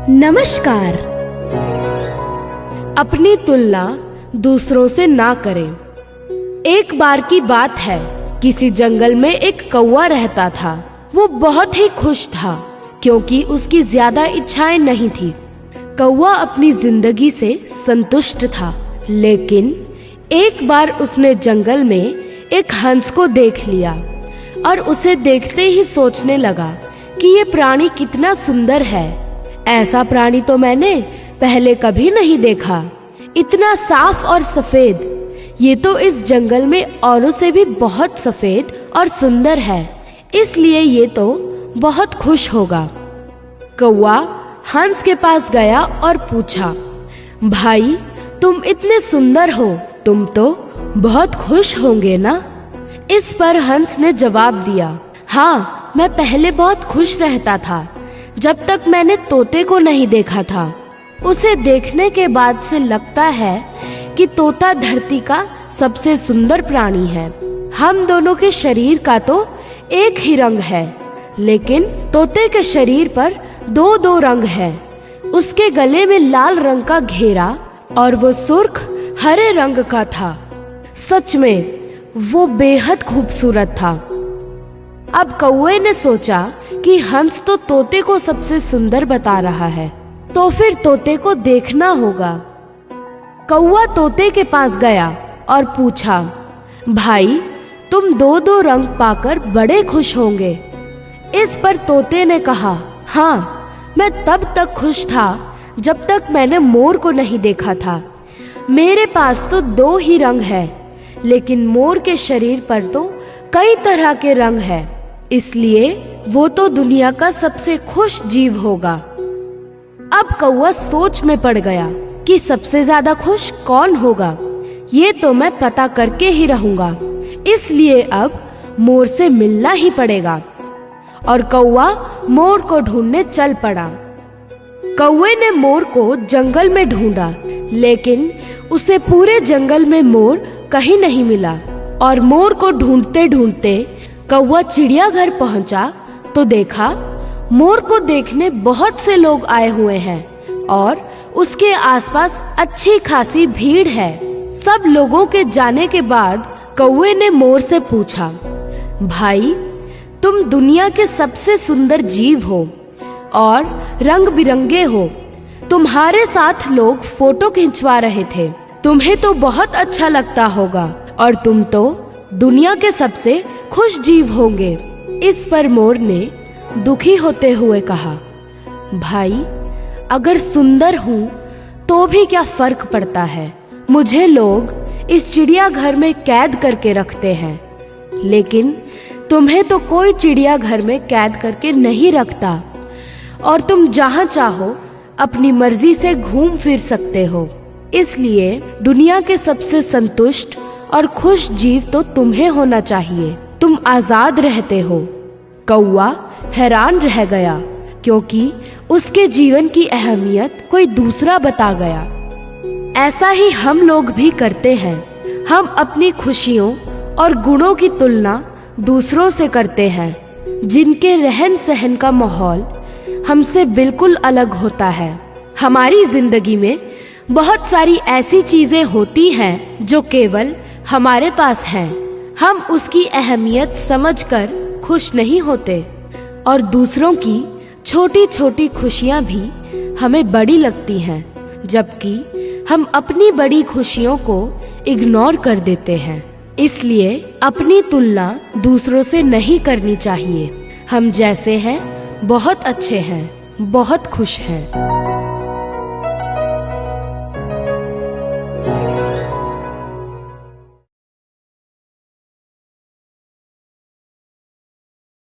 नमस्कार। अपनी तुलना दूसरों से ना करें। एक बार की बात है, किसी जंगल में एक कौवा रहता था। वो बहुत ही खुश था क्योंकि उसकी ज्यादा इच्छाएं नहीं थी। कौवा अपनी जिंदगी से संतुष्ट था, लेकिन एक बार उसने जंगल में एक हंस को देख लिया और उसे देखते ही सोचने लगा कि ये प्राणी कितना सुंदर है। ऐसा प्राणी तो मैंने पहले कभी नहीं देखा। इतना साफ और सफेद, ये तो इस जंगल में औरों से भी बहुत सफेद और सुंदर है, इसलिए ये तो बहुत खुश होगा। कौवा हंस के पास गया और पूछा, भाई तुम इतने सुंदर हो, तुम तो बहुत खुश होंगे ना? इस पर हंस ने जवाब दिया, हाँ, मैं पहले बहुत खुश रहता था जब तक मैंने तोते को नहीं देखा था। उसे देखने के बाद से लगता है कि तोता धरती का सबसे सुंदर प्राणी है। हम दोनों के शरीर का तो एक ही रंग है, लेकिन तोते के शरीर पर दो दो रंग है। उसके गले में लाल रंग का घेरा और वो सुर्ख हरे रंग का था। सच में वो बेहद खूबसूरत था। अब कौवे ने सोचा कि हंस तो तोते को सबसे सुंदर बता रहा है, तो फिर तोते को देखना होगा। कौवा तोते के पास गया और पूछा, भाई तुम दो दो रंग पाकर बड़े खुश होंगे। इस पर तोते ने कहा, हाँ, मैं तब तक खुश था जब तक मैंने मोर को नहीं देखा था। मेरे पास तो दो ही रंग है, लेकिन मोर के शरीर पर तो कई तरह के रंग है, इसलिए वो तो दुनिया का सबसे खुश जीव होगा। अब कौवा सोच में पड़ गया कि सबसे ज्यादा खुश कौन होगा। ये तो मैं पता करके ही रहूंगा, इसलिए अब मोर से मिलना ही पड़ेगा। और कौवा मोर को ढूंढने चल पड़ा। कौवे ने मोर को जंगल में ढूंढा, लेकिन उसे पूरे जंगल में मोर कहीं नहीं मिला। और मोर को ढूंढते ढूंढते कौवा चिड़ियाघर पहुंचा तो देखा मोर को देखने बहुत से लोग आए हुए हैं और उसके आसपास अच्छी खासी भीड़ है। सब लोगों के जाने के बाद कौवे ने मोर से पूछा, भाई तुम दुनिया के सबसे सुंदर जीव हो और रंग बिरंगे हो। तुम्हारे साथ लोग फोटो खिंचवा रहे थे, तुम्हें तो बहुत अच्छा लगता होगा और तुम तो दुनिया के सबसे खुश जीव होंगे। इस पर मोर ने दुखी होते हुए कहा, भाई अगर सुंदर हूँ तो भी क्या फर्क पड़ता है। मुझे लोग इस चिड़ियाघर में कैद करके रखते हैं, लेकिन तुम्हें तो कोई चिड़ियाघर में कैद करके नहीं रखता और तुम जहाँ चाहो अपनी मर्जी से घूम फिर सकते हो। इसलिए दुनिया के सबसे संतुष्ट और खुश जीव तो तुम्हें होना चाहिए। तुम आजाद रहते हो। कौवा हैरान रह गया क्योंकि उसके जीवन की अहमियत कोई दूसरा बता गया। ऐसा ही हम लोग भी करते हैं। हम अपनी खुशियों और गुणों की तुलना दूसरों से करते हैं, जिनके रहन सहन का माहौल हमसे बिल्कुल अलग होता है। हमारी जिंदगी में बहुत सारी ऐसी चीजें होती हैं जो केवल हमारे पास हैं। हम उसकी अहमियत समझकर खुश नहीं होते और दूसरों की छोटी छोटी खुशियां भी हमें बड़ी लगती हैं, जबकि हम अपनी बड़ी खुशियों को इग्नोर कर देते हैं। इसलिए अपनी तुलना दूसरों से नहीं करनी चाहिए। हम जैसे हैं बहुत अच्छे हैं, बहुत खुश हैं।